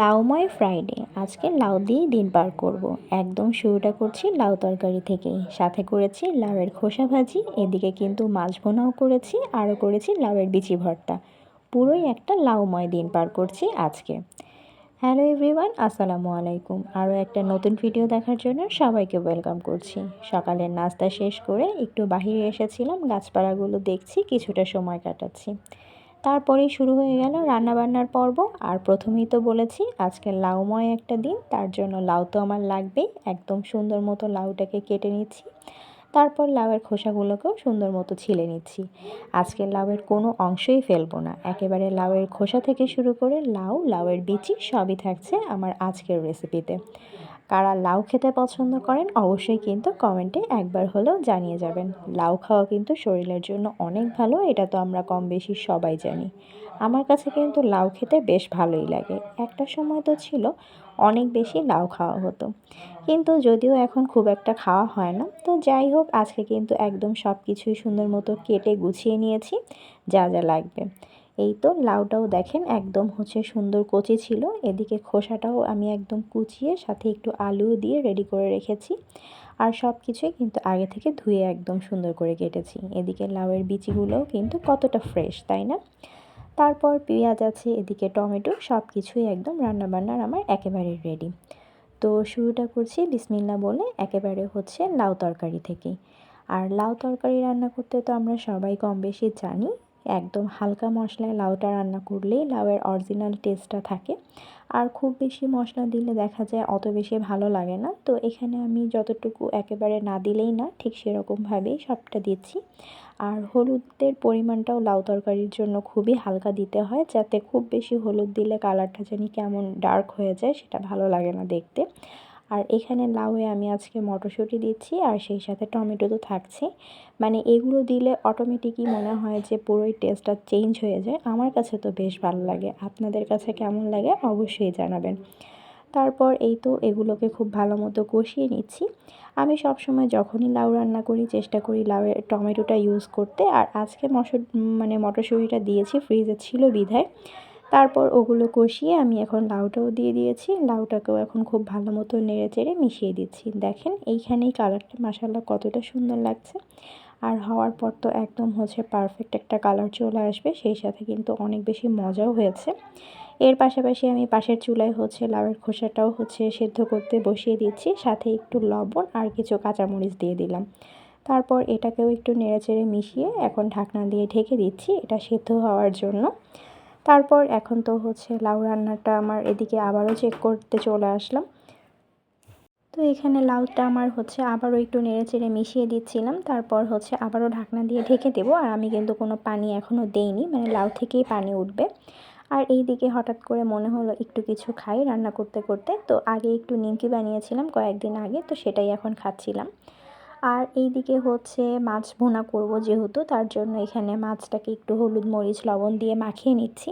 লাউময় Friday আজকে লাউ দিয়েই দিন পার করব। একদম শুরুটা করছি লাউ তরকারি থেকেই, সাথে করেছি লাউয়ের খোসা ভাজি, এদিকে কিন্তু মাছ ভুনাও করেছি, আরও করেছি লাউয়ের বিচি ভর্তা। পুরোই একটা লাউময় দিন পার করছি আজকে। হ্যালো এভরিওয়ান, আসসালামু আলাইকুম। আরও একটা নতুন ভিডিও দেখার জন্য সবাইকে ওয়েলকাম করছি। সকালের নাস্তা শেষ করে একটু বাহিরে এসেছিলাম, গাছপালাগুলো দেখছি, কিছুটা সময় কাটাচ্ছি। তারপরেই শুরু হয়ে গেল রান্নাবান্নার পর্ব। আর প্রথমেই তো বলেছি আজকে লাউময় একটা দিন, তার জন্য লাউ তো আমার লাগবেই। একদম সুন্দর মতো লাউটাকে কেটে নিচ্ছি, তারপর লাউয়ের খোসাগুলোকেও সুন্দর মতো ছিলে নিচ্ছি। আজকে লাউয়ের কোনো অংশই ফেলবো না, একেবারে লাউয়ের খোসা থেকে শুরু করে লাউয়ের বিচি সবই থাকছে আমার আজকের রেসিপিতে। কারা লাউ খেতে পছন্দ করেন অবশ্যই কিন্তু কমেন্টে একবার হলেও জানিয়ে যাবেন। লাউ খাওয়া কিন্তু শরীরের জন্য অনেক ভালো, এটা তো আমরা কম বেশি সবাই জানি। আমার কাছে কিন্তু লাউ খেতে বেশ ভালোই লাগে। একটা সময় তো ছিল অনেক বেশি লাউ খাওয়া হতো, কিন্তু যদিও এখন খুব একটা খাওয়া হয় না। তো যাই হোক, আজকে কিন্তু একদম সব কিছুই সুন্দর মতো কেটে গুছিয়ে নিয়েছি যা যা লাগবে। এই তো লাউটাও দেখেন একদম সুন্দর কচি ছিল, এদিকে খোসাটাও আমি একদম কুচিয়ে সাথে একটু আলুও দিয়ে রেডি করে রেখেছি। আর সব কিছুই কিন্তু আগে থেকে ধুয়ে একদম সুন্দর করে কেটেছি। এদিকে লাউয়ের বিচিগুলোও কিন্তু কতটা ফ্রেশ, তাই না? তারপর পেঁয়াজ আছে, এদিকে টমেটো, সব কিছুই একদম রান্নাবান্নার আমার একেবারে রেডি। তো শুরুটা করছি বিসমিল্লাহ বলে, একেবারে লাউ তরকারি থেকেই। আর লাউ তরকারি রান্না করতে তো আমরা সবাই কম বেশি জানি, একদম হালকা মশলায় লাউটা রান্না করলেই লাউয়ের অরিজিনাল টেস্টটা থাকে। আর খুব বেশি মশলা দিলে দেখা যায় অত বেশি ভালো লাগে না। তো এখানে আমি যতটুকু একেবারে না দিলেই না, ঠিক সেরকমভাবেই সবটা দিচ্ছি। আর হলুদের পরিমাণটাও লাউ তরকারির জন্য খুবই হালকা দিতে হয়, যাতে খুব বেশি হলুদ দিলে কালারটা জানি কেমন ডার্ক হয়ে যায়, সেটা ভালো লাগে না দেখতে। আর এখানে লাউয়ে আমি আজকে মটরশুঁটি দিচ্ছি, আর সেই সাথে টমেটো তো থাকছে। মানে এগুলো দিলে অটোমেটিকই মনে হয় যে পুরোই টেস্টটা চেঞ্জ হয়ে যায়। আমার কাছে তো বেশ ভালো লাগে, আপনাদের কাছে কেমন লাগে অবশ্যই জানাবেন। তারপর এই তো এগুলোকে খুব ভালো মতো কষিয়ে নিচ্ছি। আমি সবসময় যখনই লাউ রান্না করি চেষ্টা করি লাউয়ের টমেটোটা ইউজ করতে। আর আজকে মটরশুঁটিটা দিয়েছি, ফ্রিজে ছিল বিধায়। তারপর ওগুলো কষিয়ে আমি এখন লাউটাও দিয়ে দিয়েছি। লাউটাকেও এখন খুব ভালো মতো নেড়ে চেড়ে মিশিয়ে দিচ্ছি। দেখেন এইখানেই কালারটা মাশাআল্লাহ কতটা সুন্দর লাগছে। আর হওয়ার পর তো একদম পারফেক্ট একটা কালার চলে আসবে, সেই সাথে কিন্তু অনেক বেশি মজাও হয়েছে। এর পাশাপাশি আমি পাশের চুলায় লাউয়ের খোসাটাও সেদ্ধ করতে বসিয়ে দিচ্ছি, সাথে একটু লবণ আর কিছু কাঁচামরিচ দিয়ে দিলাম। তারপর এটাকেও একটু নেড়েচেড়ে মিশিয়ে এখন ঢাকনা দিয়ে ঢেকে দিচ্ছি এটা সেদ্ধ হওয়ার জন্য। তারপর এখন তো লাউ রান্নাটা আমার এদিকে আবারও চেক করতে চলে আসলাম। তো এখানে লাউটা আমার আবারও একটু নেড়েচেড়ে মিশিয়ে দিচ্ছিলাম। তারপর আবারও ঢাকনা দিয়ে ঢেকে দেবো। আর আমি কিন্তু কোনো পানি এখনও দেইনি, মানে লাউ থেকেই পানি উঠবে। আর এই দিকে হঠাৎ করে মনে হলো একটু কিছু খাই রান্না করতে করতে। তো আগে একটু নিমকি বানিয়েছিলাম কয়েকদিন আগে, তো সেটাই এখন খাচ্ছিলাম। আর এই দিকে মাছ ভুনা করব, যেহেতু তার জন্য এখানে মাছটাকে একটু হলুদ মরিচ লবণ দিয়ে মাখিয়ে নিচ্ছি।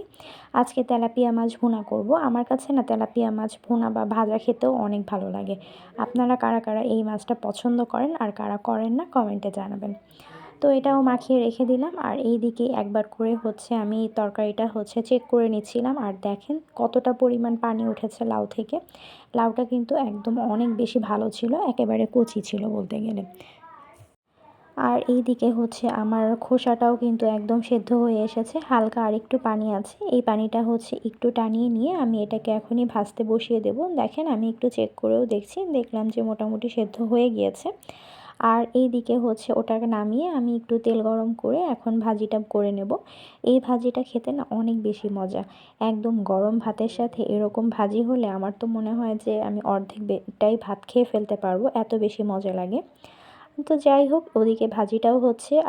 আজকে তেলাপিয়া মাছ ভুনা করব। আমার কাছে না তেলাপিয়া মাছ ভুনা বা ভাজা খেতেও অনেক ভালো লাগে। আপনারা কারা কারা এই মাছটা পছন্দ করেন আর কারা করেন না কমেন্টে জানাবেন। তো এটাও মাখিয়ে রেখে দিলাম। আর এই দিকে একবার করে আমি তরকারিটা চেক করে নিচ্ছিলাম। আর দেখেন কতটা পরিমাণ পানি উঠেছে লাউ থেকে। লাউটা কিন্তু একদম অনেক বেশি ভালো ছিল, একেবারে কচি ছিল বলতে গেলে। আর এই দিকে আমার খোসাটাও কিন্তু একদম সেদ্ধ হয়ে এসেছে, হালকা আর একটু পানি আছে। এই পানিটা একটু টানিয়ে নিয়ে আমি এটাকে এখনই ভাজতে বসিয়ে দেব। দেখেন আমি একটু চেক করেও দেখলাম যে মোটামুটি সেদ্ধ হয়ে গিয়েছে। আর এই দিকে ওটাকে নামিয়ে আমি একটু তেল গরম করে এখন ভাজিটা করে নেব। এই ভাজিটা খেতে না অনেক বেশি মজা। একদম গরম ভাতের সাথে এরকম ভাজি হলে আমার তো মনে হয় যে আমি অর্ধেকটাই ভাত খেয়ে ফেলতে পারবো, এত বেশি মজা লাগে। তো যাই হোক, ওদিকে ভাজিটাও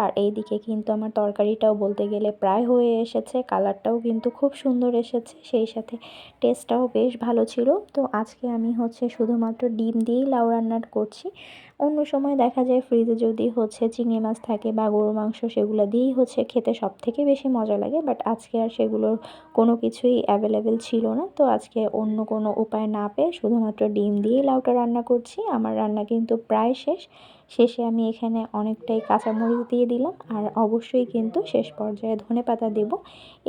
আর এই দিকে কিন্তু আমার তরকারিটাও বলতে গেলে প্রায় হয়ে এসেছে। কালারটাও কিন্তু খুব সুন্দর এসেছে, সেই সাথে টেস্টটাও বেশ ভালো ছিল। তো আজকে আমি শুধুমাত্র ডিম দিয়েই লাউ রান্না করছি। অন্য সময় দেখা যায় ফ্রিজে যদি চিংড়ি মাছ থাকে বা গরুর মাংস, সেগুলো দিয়েই খেতে সবথেকে বেশি মজা লাগে। বাট আজকে আর সেগুলোর কোনো কিছুই অ্যাভেলেবেল ছিল না। তো আজকে অন্য কোনো উপায় না পেয়ে শুধুমাত্র ডিম দিয়েই লাউটা রান্না করছি। আমার রান্না কিন্তু প্রায় শেষ। শেষে আমি এখানে অনেকটাই কাঁচামরিচ দিয়ে দিলাম, আর অবশ্যই কিন্তু শেষ পর্যায়ে ধনেপাতা দেব।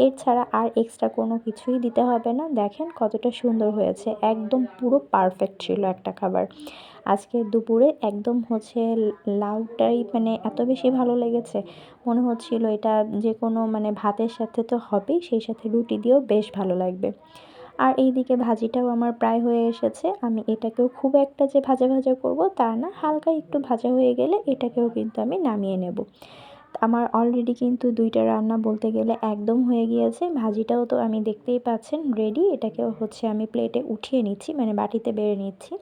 এর ছাড়া আর এক্সট্রা কোনো কিছুই দিতে হবে না। দেখেন কতটা সুন্দর হয়েছে, একদম পুরো পারফেক্ট ছিল একটা খাবার। আজকে দুপুরে একদম হচ্ছে লাউটাই মানে এত বেশি ভালো লেগেছে, মনে হচ্ছিল এটা যে কোনো মানে ভাতের সাথে তো হবেই, সেই সাথে রুটি দিয়েও বেশ ভালো লাগবে। আর এইদিকে ভাজিটাও আমার প্রায় হয়ে এসেছে। আমি এটাকেও খুব একটা যে ভাজা ভাজা করব তা না, হালকা একটু ভাজা হয়ে গেলে এটাকেও কিন্তু আমি নামিয়ে নেব। আমার অলরেডি কিন্তু 2টা রান্না বলতে গেলে একদম হয়ে গিয়েছে। ভাজিটাও তো আমি দেখতেই পাচ্ছেন রেডি। এটাকেও হচ্ছে আমি প্লেটে উঠিয়ে নিচ্ছি, মানে বাটিতে বেড়ে নিচ্ছি।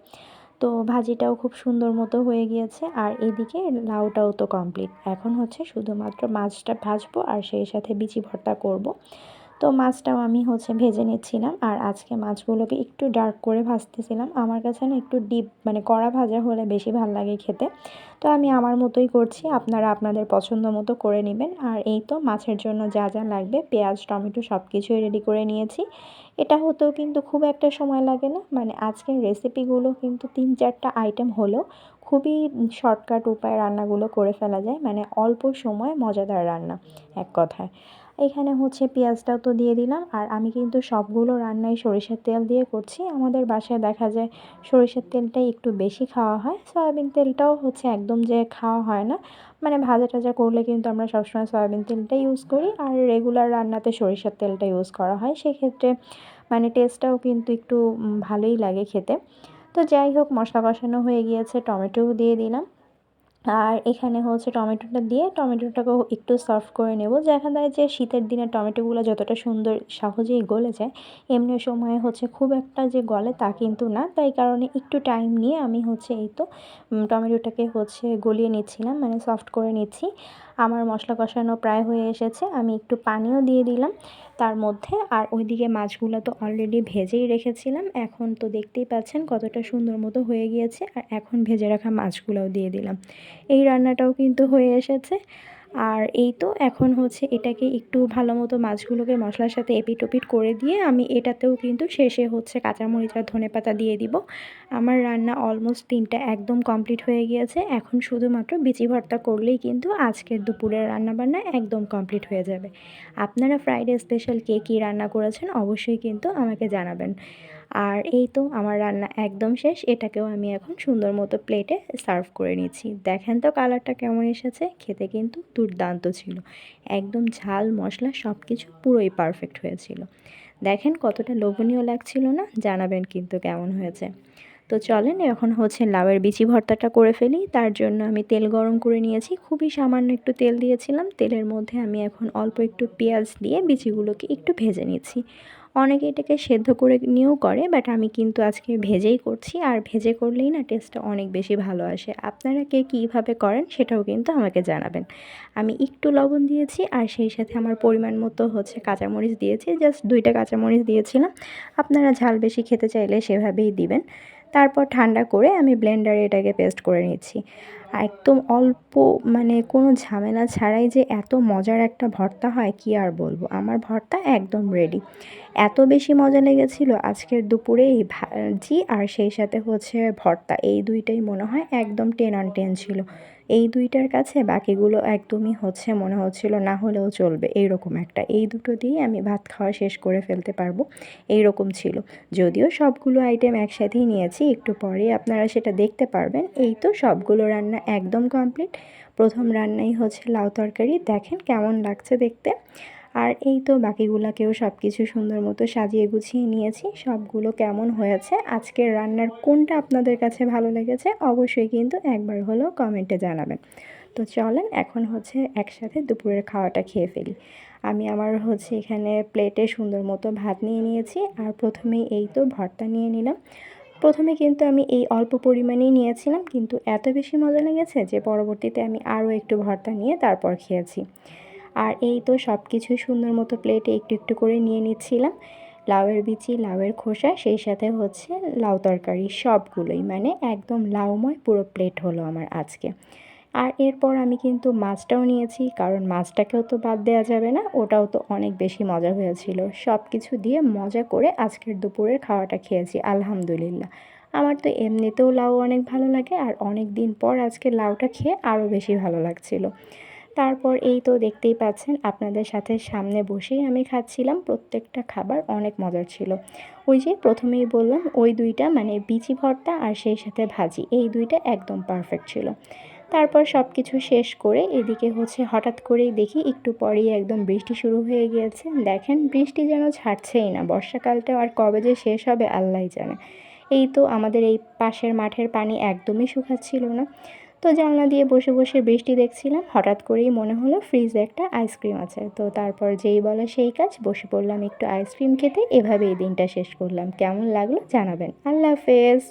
তো ভাজিটাও খুব সুন্দর মতো হয়ে গিয়েছে, আর এদিকে লাউটাও তো কমপ্লিট। এখন হচ্ছে শুধুমাত্র মাছটা ভাজবো আর সেই সাথে বিচি ভর্তা করব। তো মাছটাও আমি হচ্ছে ভেজে নিচ্ছিলাম, আর আজকে মাছগুলোকে একটু ডার্ক করে ভাজতেছিলাম। আমার কাছে না একটু ডিপ মানে কড়া ভাজা হলে বেশি ভালো লাগে খেতে। তো আমি আমার মতোই করছি, আপনারা আপনাদের পছন্দ মতো করে নেবেন। আর এই তো মাছের জন্য যা যা লাগবে পেঁয়াজ টমেটো সব কিছুই রেডি করে নিয়েছি। এটা হতেও কিন্তু খুব একটা সময় লাগে না, মানে আজকের রেসিপিগুলো কিন্তু 3-4টা আইটেম হলেও খুবই শর্টকাট উপায়ে রান্নাগুলো করে ফেলা যায়, মানে অল্প সময় মজাদার রান্না এক কথায়। এখানে হচ্ছে পেঁয়াজটাও তো দিয়ে দিলাম, আর আমি কিন্তু সবগুলো রান্নাই সরিষার তেল দিয়ে করছি। আমাদের বাসায় দেখা যায় সরিষার তেলটাই একটু বেশি খাওয়া হয়, সয়াবিন তেলটাও হচ্ছে একদম যে খাওয়া হয় না, মানে ভাজা টাজা করলে কিন্তু আমরা সবসময় সয়াবিন তেলটাই ইউজ করি, আর রেগুলার রান্নাতে সরিষার তেলটা ইউজ করা হয়। সেক্ষেত্রে মানে টেস্টটাও কিন্তু একটু ভালোই লাগে খেতে। তো যাই হোক, মশলা কষানো হয়ে গিয়েছে, টমেটোও দিয়ে দিলাম। আর এখানে হচ্ছে টমেটোটা দিয়ে টমেটোটাকেও একটু সফট করে নেব। দেখা যায় যে শীতের দিনে টমেটোগুলো যতটা সুন্দর সহজেই গলে যায়, এমনি সময়ে হচ্ছে খুব একটা যে গলে তা কিন্তু না। তাই কারণে একটু টাইম নিয়ে আমি হচ্ছে এই তো টমেটোটাকে হচ্ছে গলিয়ে নিচ্ছিলাম, মানে সফট করে নিচ্ছি। আমার মশলা কষানো প্রায় হয়ে এসেছে, আমি একটু পানিও দিয়ে দিলাম তার মধ্যে। আর ওইদিকে মাছগুলো তো অলরেডি ভেজেই রেখেছিলাম, এখন তো দেখতেই পাচ্ছেন কতটা সুন্দর মতো হয়ে গিয়েছে। আর এখন ভেজে রাখা মাছগুলোও দিয়ে দিলাম। এই রান্নাটাও কিন্তু হয়ে এসেছে। আর এই তো এখন হচ্ছে এটাকে একটু ভালো মতো মাছগুলোকে মশলার সাথে এপিট ওপিট করে দিয়ে আমি এটাতেও কিন্তু শেষে হচ্ছে কাঁচামরিচ আর ধনেপাতা দিয়ে দিব। আমার রান্না অলমোস্ট 3টা একদম কমপ্লিট হয়ে গিয়েছে। এখন শুধুমাত্র বিচি ভর্তা করলেই কিন্তু আজকের দুপুরের রান্নাবান্না একদম কমপ্লিট হয়ে যাবে। আপনারা ফ্রাইডে স্পেশাল কে কী রান্না করেছেন অবশ্যই কিন্তু আমাকে জানাবেন। আর এই তো আমার রান্না একদম শেষ, এটাকেও আমি এখন সুন্দর মতো প্লেটে সার্ভ করে নিচ্ছি। দেখেন তো কালারটা কেমন এসেছে, খেতে কিন্তু দুর্দান্ত ছিল। একদম ঝাল মশলা সব কিছু পুরোই পারফেক্ট হয়েছিল। দেখেন কতটা লোভনীয় লাগছিল না, জানাবেন কিন্তু কেমন হয়েছে। তো চলেন এখন হচ্ছে লাউয়ের বিচি ভর্তাটা করে ফেলি। তার জন্য আমি তেল গরম করে নিয়েছি, খুবই সামান্য একটু তেল দিয়েছিলাম। তেলের মধ্যে আমি এখন অল্প একটু পেঁয়াজ দিয়ে বিচিগুলোকে একটু ভেজে নিচ্ছি। অনেকে এটাকে সেদ্ধ করে নিয়েও করে, বাট আমি কিন্তু আজকে ভেজেই করছি, আর ভেজে করলেই না টেস্টটা অনেক বেশি ভালো আসে। আপনারা কে কীভাবে করেন সেটাও কিন্তু আমাকে জানাবেন। আমি একটু লবণ দিয়েছি, আর সেই সাথে আমার পরিমাণ মতো হচ্ছে কাঁচামরিচ দিয়েছি, জাস্ট 2টা কাঁচামরিচ দিয়েছিলাম। আপনারা ঝাল বেশি খেতে চাইলে সেভাবেই দিবেন। তারপর ঠান্ডা করে আমি ব্লেন্ডারে এটাকে পেস্ট করে নিচ্ছি। একদম অল্প মানে কোনো ঝামেলা ছাড়াই যে এত মজার একটা ভর্তা হয় কি আর বলবো। আমার ভর্তা একদম রেডি। এত বেশি মজা লেগেছিল আজকের দুপুরে এই ভাজি আর সেই সাথে হচ্ছে ভর্তা, এই 2টাই মনে হয় একদম 10 on 10 ছিল। এই 2টার কাছে বাকিগুলো একদমই হচ্ছে মনে হচ্ছিল না হলেও চলবে, এইরকম একটা, এই দুটো দিয়েই আমি ভাত খাওয়া শেষ করে ফেলতে পারবো এইরকম ছিল। যদিও সবগুলো আইটেম একসাথেই নিয়েছি, একটু পরে আপনারা সেটা দেখতে পারবেন। এই তো সবগুলো রান্না একদম কমপ্লিট। প্রথম রান্নাই হচ্ছে লাউ তরকারি, দেখেন কেমন লাগছে দেখতে। আর এই তো বাকিগুলাকেও সব কিছু সুন্দর মতো সাজিয়ে গুছিয়ে নিয়েছি। সবগুলো কেমন হয়েছে, আজকের রান্নার কোনটা আপনাদের কাছে ভালো লেগেছে অবশ্যই কিন্তু একবার হলেও কমেন্টে জানাবেন। তো চলেন এখন হচ্ছে একসাথে দুপুরের খাওয়াটা খেয়ে ফেলি। আমি আমার হচ্ছে এখানে প্লেটে সুন্দর মতো ভাত নিয়ে নিয়েছি, আর প্রথমেই এই তো ভর্তা নিয়ে নিলাম। প্রথমে কিন্তু আমি এই অল্প পরিমাণেই নিয়েছিলাম, কিন্তু এত বেশি মজা লেগেছে যে পরবর্তীতে আমি আরও একটু ভর্তা নিয়ে তারপর খেয়েছি। আর এই তো সব কিছুই সুন্দর মতো প্লেটে একটু একটু করে নিয়ে নিচ্ছিলাম। লাউয়ের বিচি লাউয়ের খোসা সেই সাথে হচ্ছে লাউ তরকারি সবগুলোই, মানে একদম লাউময় পুরো প্লেট হলো আমার আজকে। আর এরপর আমি কিন্তু মাছটাও নিয়েছি, কারণ মাছটাকেও তো বাদ দেওয়া যাবে না, ওটাও তো অনেক বেশি মজা হয়েছিল। সব কিছু দিয়ে মজা করে আজকের দুপুরের খাওয়াটা খেয়েছি আলহামদুলিল্লাহ। আমার তো এমনিতেও লাউ অনেক ভালো লাগে, আর অনেক দিন পর আজকে লাউটা খেয়ে আরও বেশি ভালো লাগছিল। তারপর এই তো দেখতেই পাচ্ছেন, আপনাদের সাথে সামনে বসেই আমি খাচ্ছিলাম। প্রত্যেকটা খাবার অনেক মজার ছিল। ওই যে প্রথমেই বললাম, ওই দুইটা মানে বিচি ভর্তা আর সেই সাথে ভাজি, এই দুইটা একদম পারফেক্ট ছিল। তারপর সব কিছু শেষ করে এদিকে হঠাৎ করেই দেখি একটু পরেই একদম বৃষ্টি শুরু হয়ে গিয়েছে। দেখেন বৃষ্টি যেন ছাড়ছেই না, বর্ষাকালটা আর কবে যে শেষ হবে আল্লাহই জানে। এই তো আমাদের এই পাশের মাঠের পানি একদমই শুকাচ্ছিল না। তো জানলা দিয়ে বসে বসে বৃষ্টি দেখছিলাম, হঠাৎ করেই মনে হলো ফ্রিজে একটা আইসক্রিম আছে। তো তারপর যেই বলা সেই কাজ, বসে পড়লাম একটু আইসক্রিম খেতে। এভাবেই দিনটা শেষ করলাম। কেমন লাগলো জানাবেন। আল্লাহ হাফেজ।